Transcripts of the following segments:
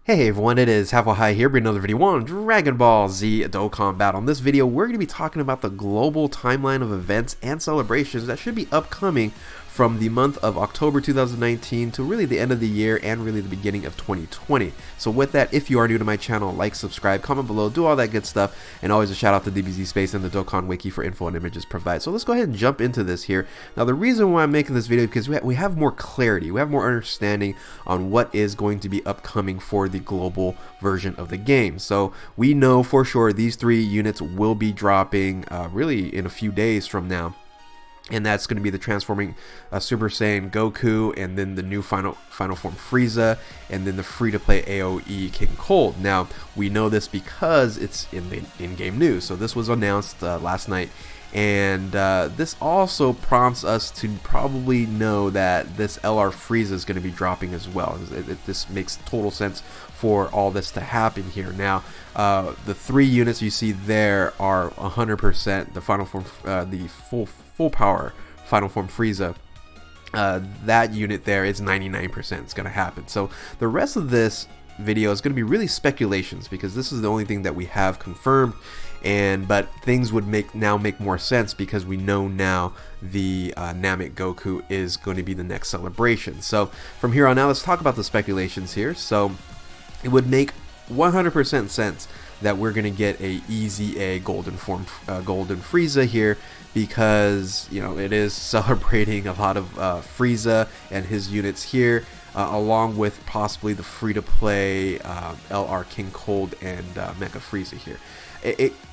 Hey everyone, it is Habo High here, bringing another video on Dragon Ball Z Dokkan Battle. In this video, we're going to be talking about the global timeline of events and celebrations that should be upcoming from the month of October 2019 to really the end of the year and really the beginning of 2020. So with that, if you are new to my channel, like, subscribe, comment below, do all that good stuff, and always a shout out to DBZ Space and the Dokkan Wiki for info and images provided. So let's go ahead and jump into this here. Now the reason why I'm making this video is because we have more clarity, we have more understanding on what is going to be upcoming for the global version of the game. So we know for sure these three units will be dropping really in a few days from now. And that's going to be the transforming Super Saiyan Goku, and then the new final form Frieza, and then the free-to-play AOE King Cold. Now we know this because it's in the in-game news. So this was announced last night, and this also prompts us to probably know that this LR Frieza is going to be dropping as well. This makes total sense for all this to happen here. Now the three units you see there are 100% the final form, the full power final form Frieza. That unit there is 99% it's going to happen. So the rest of this video is going to be really speculations, because this is the only thing that we have confirmed, but things would make more sense because we know now the Namek Goku is going to be the next celebration. So from here on out, let's talk about the speculations here. So it would make 100% sense that we're going to get a EZA golden Frieza here, because you know it is celebrating a lot of Frieza and his units here, along with possibly the free-to-play LR King Cold and Mecha Frieza here.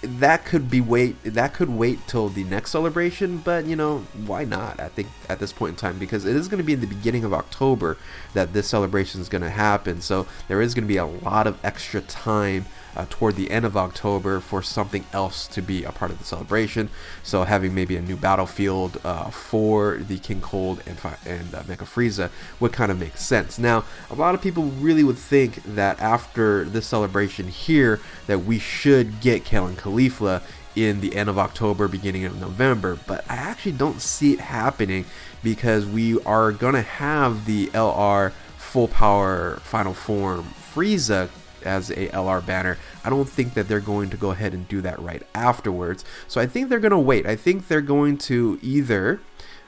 That could wait till the next celebration, but you know, why not? I think at this point in time, because it is going to be in the beginning of October that this celebration is going to happen, so there is going to be a lot of extra time toward the end of October for something else to be a part of the celebration. So having maybe a new battlefield for the King Cold and Mecha Frieza would kind of make sense. Now, a lot of people really would think that after this celebration here, that we should get Kale Caulifla in the end of October, beginning of November, but I actually don't see it happening, because we are gonna have the LR full power final form Frieza as a LR banner. I don't think that they're going to go ahead and do that right afterwards. So I think they're going to wait. I think they're going to either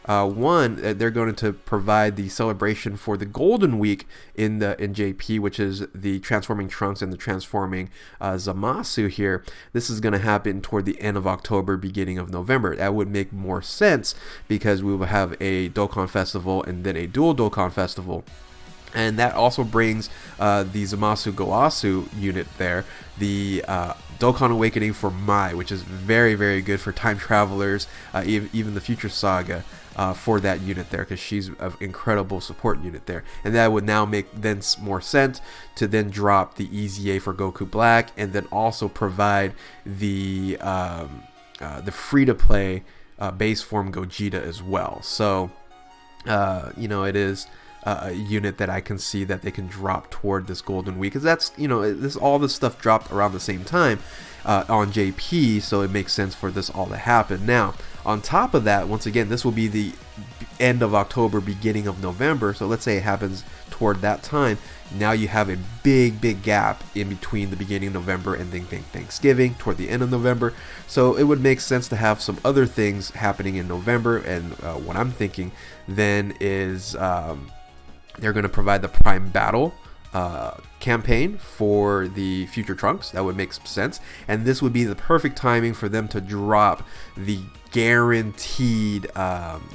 they're going to provide the celebration for the Golden Week in JP, which is the transforming Trunks and the transforming Zamasu here. This is going to happen toward the end of October, beginning of November. That would make more sense, because we will have a Dokkan Festival and then a dual Dokkan Festival. And that also brings the Zamasu Goasu unit there, the Dokkan Awakening for Mai, which is very, very good for time travelers, even the Future Saga for that unit there, because she's an incredible support unit there. And that would now make then more sense to then drop the EZA for Goku Black, and then also provide the free-to-play base form Gogeta as well. So you know, it is a unit that I can see that they can drop toward this Golden Week, because that's, you know, all this stuff dropped around the same time on JP, so it makes sense for this all to happen. Now, on top of that, once again, this will be the end of October, beginning of November, so let's say it happens toward that time. Now you have a big gap in between the beginning of November and then Thanksgiving toward the end of November, so it would make sense to have some other things happening in November. And what I'm thinking then is they're going to provide the Prime Battle campaign for the future Trunks. That would make some sense, and this would be the perfect timing for them to drop the guaranteed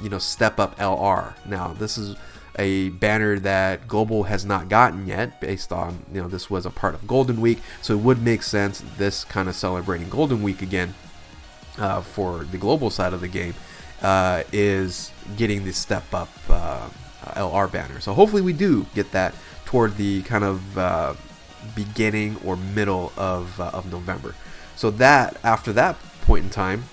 you know, step up LR. Now this is a banner that Global has not gotten yet, based on, you know, this was a part of Golden Week, so it would make sense this kind of celebrating Golden Week again for the global side of the game is getting the step up LR banner. So hopefully we do get that toward the kind of beginning or middle of November. So that after that point in time,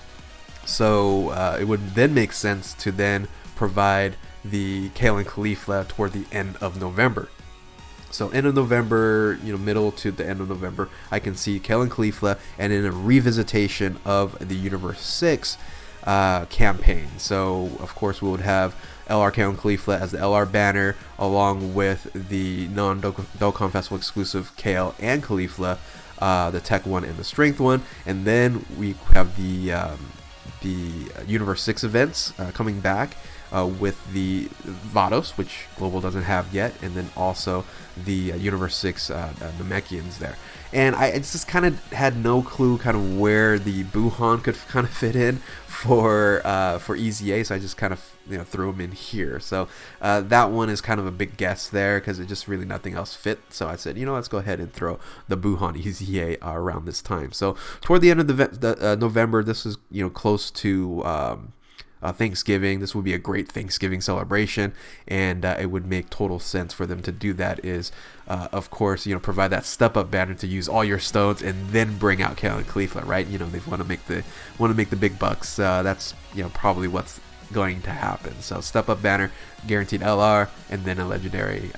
so it would then make sense to then provide the Kale Caulifla toward the end of November. So end of November, you know, middle to the end of November, I can see Kale Caulifla, and in a revisitation of the Universe 6 campaign. So of course we would have LR Kale and Caulifla as the LR banner, along with the non-Dokkan Festival exclusive Kale and Caulifla, the Tech one and the Strength one, and then we have the Universe 6 events coming back with the Vados, which Global doesn't have yet, and then also the Universe 6 Namekians there. And I just kind of had no clue kind of where the Buhan could kind of fit in for EZA, so I just kind of threw them in here. So that one is kind of a big guess there because it just really nothing else fit. So I said, let's go ahead and throw the Buhan EZA around this time. So toward the end of the November, this is close to Thanksgiving. This would be a great Thanksgiving celebration, and it would make total sense for them to do that. Is of course provide that step up banner to use all your stones and then bring out Kale and Caulifla, right? They want to make the big bucks. That's probably what's going to happen. So step up banner, guaranteed LR, and then a legendary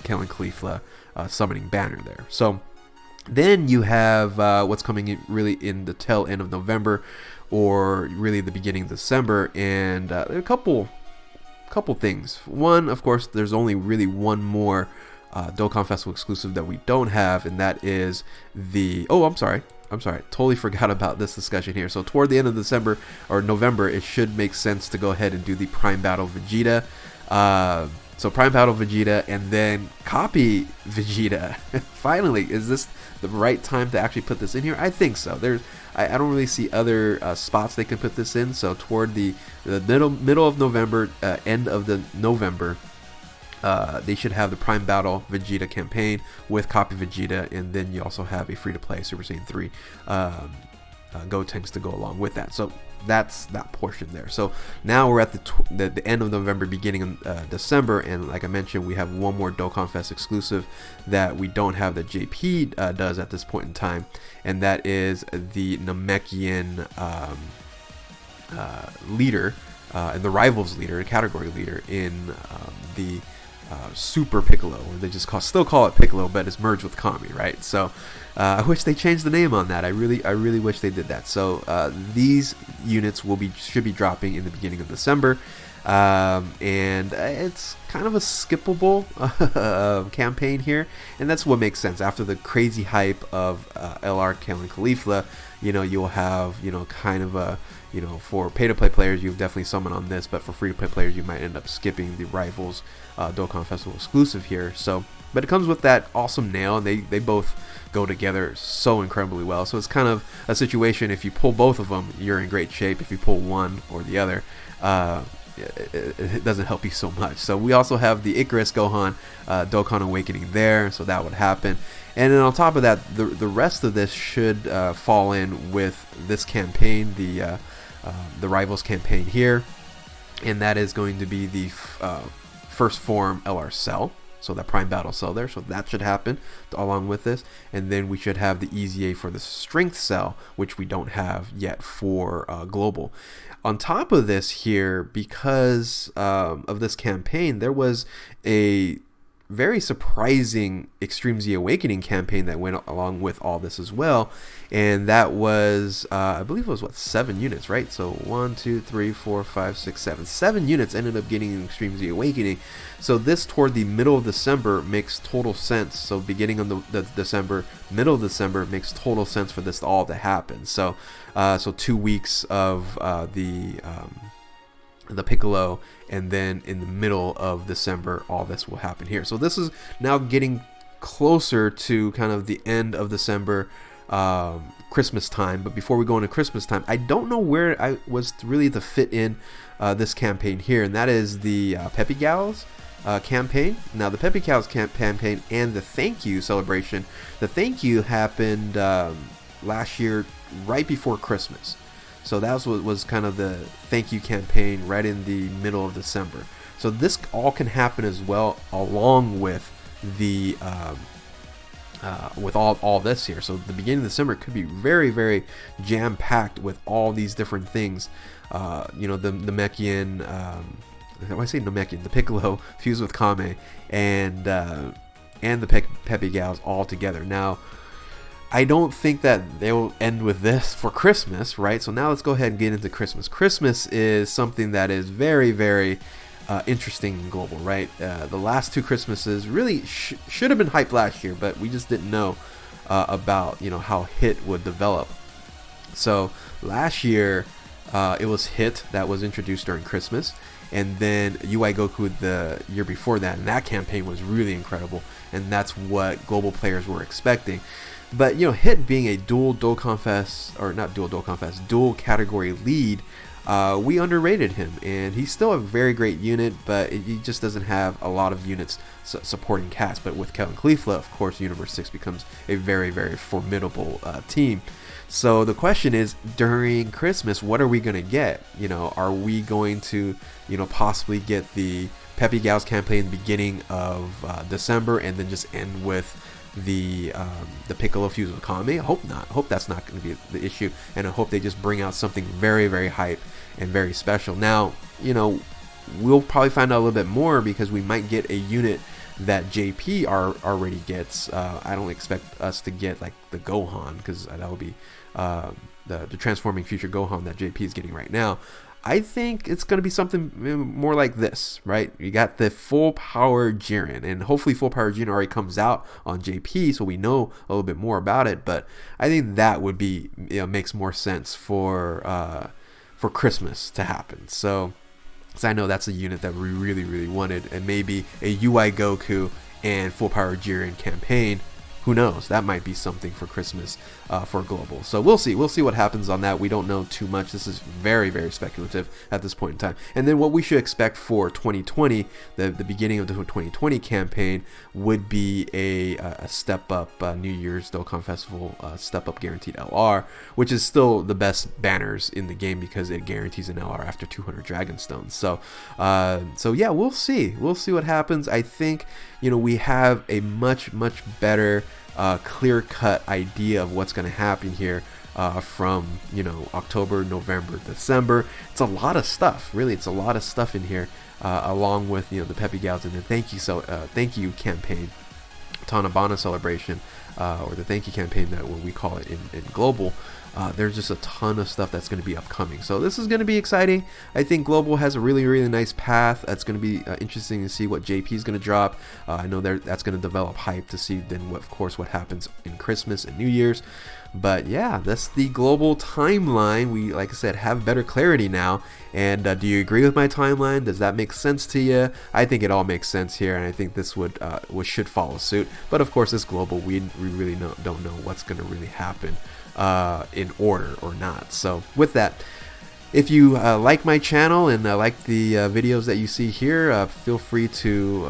Kale and Caulifla summoning banner there. So then you have what's coming in really in the tail end of November, or really the beginning of December, and a couple things. One, of course, there's only really one more Dokkan Festival exclusive that we don't have, and that is the I'm sorry, totally forgot about this discussion here. So toward the end of December or November, it should make sense to go ahead and do the Prime Battle Vegeta. So Prime Battle Vegeta and then copy Vegeta. Finally, is this the right time to actually put this in here? I think so. I don't really see other spots they can put this in. So toward the middle of November, end of the November, they should have the Prime Battle Vegeta campaign with copy Vegeta, and then you also have a free-to-play Super Saiyan 3 Gotenks to go along with that. So that's that portion there. So now we're at the end of November, beginning of December, and like I mentioned, we have one more Dokkan Fest exclusive that we don't have that JP does at this point in time, and that is the Namekian leader and the rivals leader, category leader in the Super Piccolo, or they just still call it Piccolo, but it's merged with Kami, right? So I wish they changed the name on that. I really wish they did that. So these units should be dropping in the beginning of December, and it's kind of a skippable campaign here, and that's what makes sense after the crazy hype of LR Kale and Caulifla. You'll have kind of a for pay-to-play players, you definitely summon on this, but for free-to-play players, you might end up skipping the Rivals Dokkan Festival exclusive here. So, but it comes with that awesome nail, and they both go together so incredibly well. So it's kind of a situation, if you pull both of them, you're in great shape. If you pull one or the other, it doesn't help you so much. So we also have the Icarus Gohan Dokkan Awakening there, so that would happen. And then on top of that, the rest of this should fall in with this campaign, the Rivals campaign here, and that is going to be the first form LR Cell, so that Prime Battle Cell there, so that should happen along with this. And then we should have the EZA for the Strength Cell, which we don't have yet for Global. On top of this here, because of this campaign, there was a very surprising Extreme Z Awakening campaign that went along with all this as well, and that was I believe it was 7 units, right? So 1, 2, 3, 4, 5, 6, 7 units ended up getting an Extreme Z Awakening. So this toward the middle of December makes total sense. So beginning of the December, middle of December makes total sense for this all to happen. So 2 weeks of the Piccolo, and then in the middle of December all this will happen here. So this is now getting closer to kind of the end of December, Christmas time. But before we go into Christmas time, I don't know where I was really to fit in this campaign here, and that is the Peppy Gals campaign. Now the Peppy Gals campaign and the thank you celebration. The thank you happened last year right before Christmas. So that was kind of the thank you campaign right in the middle of December. So this all can happen as well, along with the with all this here. So the beginning of December could be very, very jam packed with all these different things. The Namekian, when I say Namekian, the Piccolo fused with Kame, and the Peppy Gals all together. Now, I don't think that they'll end with this for Christmas, right? So now let's go ahead and get into Christmas. Christmas is something that is very, very interesting and global, right? The last two Christmases really should have been hyped last year, but we just didn't know about, you know, how Hit would develop. So last year it was Hit that was introduced during Christmas, and then UI Goku the year before that, and that campaign was really incredible, and that's what global players were expecting. But you know, Hit being a dual category lead, we underrated him, and he's still a very great unit, but he just doesn't have a lot of units supporting cast. But with Kellen Cleefla, of course, Universe 6 becomes a very, very formidable team. So the question is, during Christmas, what are we going to get? You know, are we going to, you know, possibly get the Peppy Gals campaign in the beginning of December and then just end with the Piccolo fuse with Kame? I hope not. I hope that's not going to be the issue, and I hope they just bring out something very, very hype and very special. Now, you know, we'll probably find out a little bit more because we might get a unit that JP already gets. I don't expect us to get like the Gohan, because that would be the transforming future Gohan that JP is getting right now. I think it's going to be something more like this, right? You got the full power Jiren, and hopefully full power Jiren already comes out on JP, so we know a little bit more about it. But I think that would be, you know, makes more sense for Christmas to happen. So, because I know that's a unit that we really, really wanted, and maybe a UI Goku and full power Jiren campaign. Who knows? That might be something for Christmas for global. So we'll see. We'll see what happens on that. We don't know too much. This is very, very speculative at this point in time. And then what we should expect for 2020, the beginning of the 2020 campaign, would be a step up New Year's Dokkan Festival step up guaranteed LR, which is still the best banners in the game because it guarantees an LR after 200 Dragon Stones. So yeah, we'll see. We'll see what happens. I think, you know, we have a much better clear-cut idea of what's going to happen here from, you know, October, November, December. It's a lot of stuff, really. It's a lot of stuff in here, along with, you know, the Peppy Gals and the thank you campaign, Tanabana celebration, or the thank you campaign, that what we call it in global. There's just a ton of stuff that's going to be upcoming, so this is going to be exciting. I think global has a really, really nice path. That's going to be interesting to see what JP is going to drop. I know that's going to develop hype to see then what, of course, what happens in Christmas and New Year's. But yeah, that's the global timeline. We, like I said, have better clarity now. And do you agree with my timeline? Does that make sense to you? I think it all makes sense here, and I think this should follow suit. But of course, it's global. We really don't know what's going to really happen in order or not. So with that, if you like my channel and like the videos that you see here, feel free to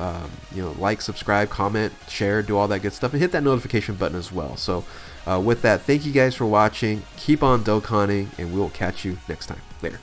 like, subscribe, comment, share, do all that good stuff, and hit that notification button as well. So with that, thank you guys for watching. Keep on Dokkaning, and we'll catch you next time. Later.